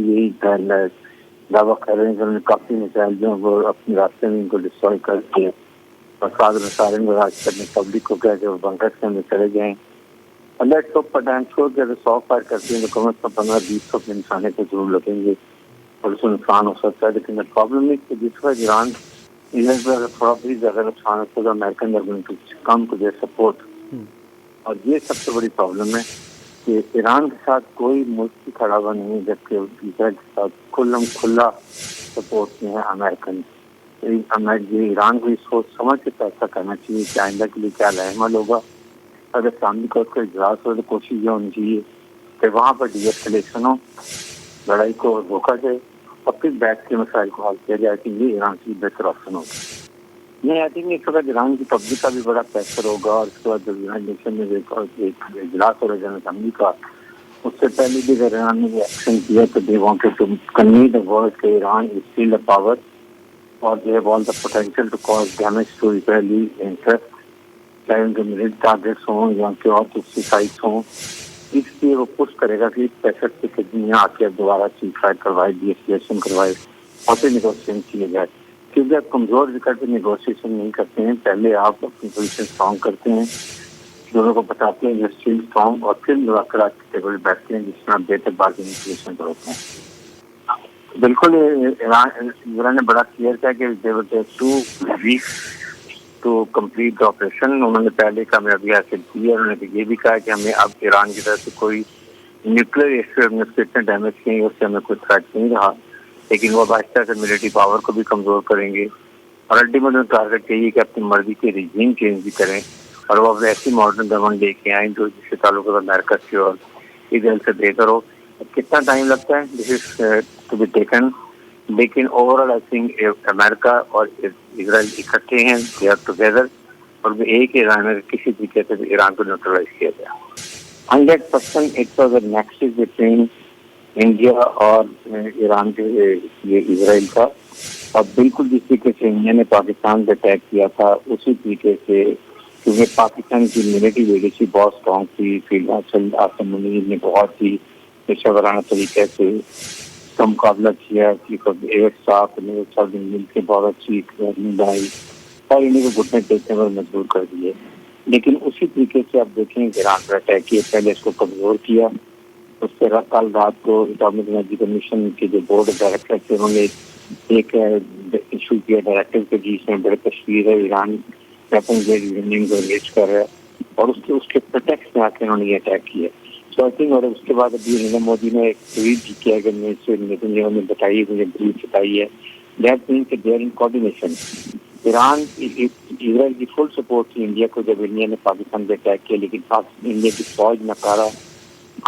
یہی دعویٰ کر رہے ہیں کہ انہوں نے کافی مسائل جو وہ اپنے راستے میں ان کو ڈسٹروائے کر دیے، اور ساتھ مسائل کو راج کرنے پبلک کو کہا کہ وہ بنکرس کے اندر چلے جائیں. اللہ تو پٹان چھوڑ کے اگر 100 فائر کرتے ہیں تو کم از کم 15-20 انسانیں تو ضرور لگیں گے اور اس میں نقصان ہو سکتا ہے. لیکن پرابلم ہے کہ جس وقت ایران پر تھوڑا بھی زیادہ نقصان ہوتا ہے امریکن گورنمنٹ کم کو دے سپورٹ. اور یہ سب سے بڑی پرابلم ہے کہ ایران کے ساتھ کوئی ملک بھی کھڑا ہوا نہیں ہے، جبکہ اسرائیل کے ساتھ کھلا سپورٹ میں ہے امریکن. ایران کو یہ سوچ سمجھ کے ایسا کرنا چاہیے کہ آئندہ کے لیے کیا عمل ہوگا. اگر سامنے کا اس کا اجلاس ہو تو کوشش یہ ہونی چاہیے کہ وہاں پر ڈی ایسکیلیشن ہو، لڑائی کو روکا جائے اور پھر بیٹھ کے مسائل کو حل کیا جائے کہ یہ ایران کی بہتر آپشن ہوگا. میں آئی تھنک اس وقت ایران کی پبلک کا بھی بڑا پریشر ہوگا، اور اس کے بعد جب یونائٹڈ نیشن میں ایک اجلاس ہو رہا ہے جنرل اسمبلی کا، اس سے پہلے بھی اگر ایران نے یہ ایکشن کیا تو they wanted to convey the world کہ Iran is still a power اور they have all the potential to cause damage to Israeli interest, چاہے ان کے ملٹری ٹارگیٹس ہوں یا ان کے اور کسی سائٹس ہوں. اس لیے وہ پش کرے گا کہ پریشر سے کتنی یہاں آ کے دوبارہ سیز فائر کروائے، ڈی ایسکیلیشن کروائے اور پھر نیگوشیشن کیے جائے. کیونکہ آپ کمزور ذکر پہ نیگوشیشن نہیں کرتے ہیں، پہلے آپ اپنی پوزیشن اسٹرانگ کرتے ہیں، دونوں کو بتاتے ہیں اسٹل اسٹرانگ، اور پھر مذاکرات کے ٹیبل بیٹھتے ہیں جس میں آپ بہتر بارگیننگ پوزیشن پر ہوتے ہیں. بالکل ایران نے بڑا کلیئر کیا کہ they will take 2 weeks to complete the operation. انہوں نے پہلے کامیابی حاصل کی ہے. انہوں نے یہ بھی کہا کہ ہمیں اب ایران کی طرف سے کوئی نیوکلیر ایشو میں اس کو اتنے ڈیمیج کیے اس سے ہمیں کوئی تھریٹ نہیں رہا، لیکن وہ آہستہ سے ملٹری پاور کو بھی کمزور کریں گے اور الٹیمیٹ ٹارگیٹ یہی کہ اپنی مرضی کے ریجیم چینج بھی کریں اور وہ اپنے ایسی ماڈرن گورنمنٹ لے کے آئیں جو جس سے تعلق امریکہ سے اور اسرائیل سے بہتر ہو. کتنا ٹائم لگتا ہے دس از ٹو بی ٹیکن، لیکن اوور آل آئی تھنک امریکہ اور اسرائیل اکٹھے ہیں، دے آر ٹوگیدر، اور ایک ایران میں کسی طریقے سے ایران کو نیوٹرلائز کیا گیا. 100% it was a nexus between India اور ایران کے یہ اسرائیل کا، اور بالکل جس طریقے سے انڈیا نے پاکستان پہ اٹیک کیا تھا اسی طریقے سے، کیونکہ پاکستان کی ملٹری لیڈرشپ بہت اسٹرانگ تھی. فیلڈ مارشل آصم منیر نے بہت ہی پیشہ ورانہ طریقے سے اس کا مقابلہ کیا. ایک ساتھ مل کے بہت اچھی بنائی اور انہیں کو گھٹنے ٹیکنے پر مجبور کر دیے. لیکن اسی طریقے سے آپ دیکھیں ایران پر اٹیک کیا، پہلے اس کو کمزور کیا. اس سے کل رات کو اٹامک انرجی کمیشن کے جو بورڈ آف ڈائریکٹر تھے انہوں نے ایک ایشو کیا ڈائریکٹر کے جس میں بڑے تشویر ہے ایران ویپن گریڈ یورینیم کو انگیج کر رہا ہے، اور اس کے پروٹیکٹ میں آ کے انہوں نے یہ اٹیک کیا. سو آئی تھنک، اور اس کے بعد ابھی نریندر مودی نے ایک ٹویٹ بھی کیا کہ نے بتائی مجھے بریف بتائی ہے دیٹ مینس کہ they are in coordination. Iran Israel کی فل سپورٹ تھی انڈیا کو جب انڈیا نے پاکستان پہ اٹیک کیا، لیکن انڈیا کی فوج ناکارہ،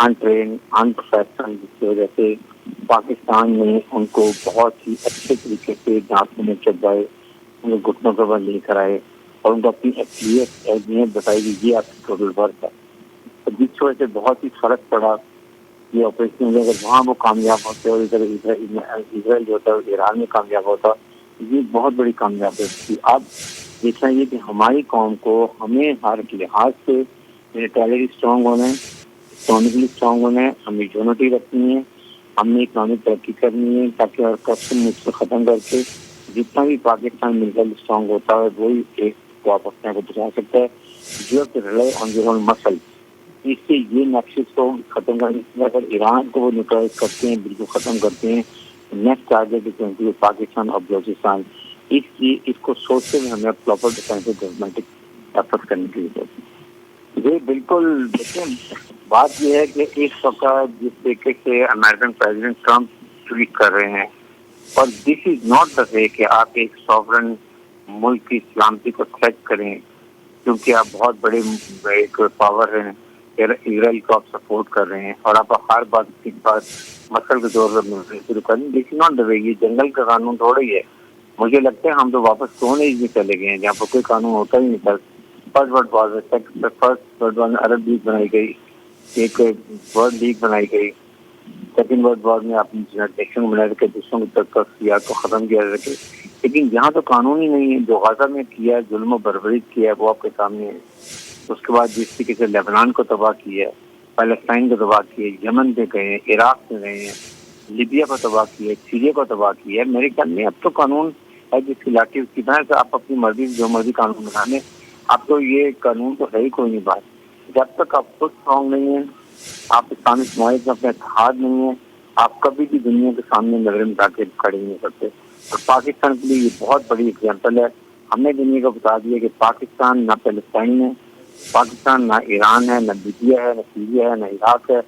انٹرین، انپروفیشنل، جس کی وجہ سے پاکستان نے ان کو بہت ہی اچھے طریقے سے دانتوں میں چبائے، ان کو گھٹنوں کے بل لے کر آئے اور ان کو اپنی اہمیت بتائی کہ یہ آپ کی ٹوٹل ورک ہے. جس وجہ سے بہت ہی فرق پڑا یہ آپریشن. اگر وہاں وہ کامیاب ہوتے اور ادھر اسرائیل جو ہوتا ہے ایران میں کامیاب ہوتا، یہ بہت بڑی کامیابی تھی. اب دیکھنا یہ کہ ہماری قوم کو ہمیں ہر لحاظ سے ملیٹری اسٹرانگ ہونا ہے، اکنامکلی اسٹرانگ ہونا ہے، ہمیں یونٹی رکھنی ہے، ہم نے اکنامک ترقی کرنی ہے تاکہ اور کرپشن مجھ سے ختم کر کے جتنا بھی پاکستان ملٹری اسٹرانگ ہوتا ہے وہی ایک کو آپ اپنے کو بچا سکتا ہے. جو کہ ریلائی آن دیئر اون مسل، اس سے یہ نیکسس کو ختم کرنے کے اگر ایران کو وہ نیوٹرلائز کرتے ہیں، بالکل ختم کرتے ہیں، نیکسٹ ٹارگیٹ ہے پاکستان اور بلوچستان. اس لیے اس کو سوچتے ہوئے ہمیں پراپر ڈیفینس گورنمنٹ ایفرٹ کرنے کی ضرورت ہے. جی بالکل. دیکھیں بات یہ ہے کہ اس وقت جس طریقے سے امریکن پریزیڈنٹ ٹرمپ ٹویٹ کر رہے ہیں، اور دس از ناٹ دا وے کہ آپ ایک سوورن ملک کی سلامتی کو تھریٹ کریں، کیونکہ آپ بہت بڑے ایک پاور ہیں، اسرائیل کو آپ سپورٹ کر رہے ہیں اور آپ ہر بات کی بات مسل کے دور پر شروع کریں. دس از ناٹ دا وے. یہ جنگل کا قانون تھوڑا ہی ہے. مجھے لگتا ہے ہم تو واپس سونے ہی چلے گئے ہیں جہاں پر کوئی قانون ہوتا ہی نہیں تھا. فرسٹ ورلڈ وار میں عرب لیگ بنائی گئی، ایک ورلڈ لیگ بنائی گئی. سیکنڈ ورلڈ وار میں اپنی نیشن بنا کے دوسروں کی ترقیات کو ختم کیا جا سکے. لیکن یہاں تو قانون ہی نہیں ہے. جو غزہ میں کیا ظلم و بربریت کیا ہے وہ آپ کے سامنے ہے. اس کے بعد جس طریقے سے لیبنان کو تباہ کیا ہے، فلسطین کو تباہ کیا ہے، یمن پہ گئے ہیں، عراق میں گئے ہیں، لیبیا کو تباہ کیا ہے، سیریا کو تباہ کیا ہے. میرے خیال میں اب تو قانون ہے جس کی لاٹھی اس کی بھینس، آپ اپنی مرضی سے جو مرضی قانون بنا لیں. اب تو یہ قانون تو ہے ہی کوئی نہیں بات. جب تک آپ خود اسٹرانگ نہیں ہیں، آپ اسلامی معاہدے میں اپنے اتحاد نہیں ہیں، آپ کبھی بھی دنیا کے سامنے نظریں مٹا کے کھڑے نہیں ہو سکتے. اور پاکستان کے لیے یہ بہت بڑی اگزامپل ہے. ہم نے دنیا کو بتا دیا کہ پاکستان نہ فلسطین ہے، پاکستان نہ ایران ہے، نہ لیبیا ہے، نہ سیریا ہے، نہ عراق ہے.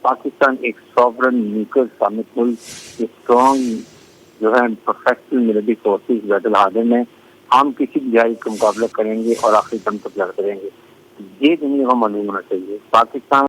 پاکستان ایک سوورن نیوٹرل اسلامک ملک، اسٹرانگ جو ہے پروفیشنل ملٹری فورسز بیت الحاضر میں. ہم کسی بھی جاری کا مقابلہ کریں گے اور آخری دم تک لڑتے رہیں گے. یہ دنیا کو معلوم ہونا چاہیے. پاکستان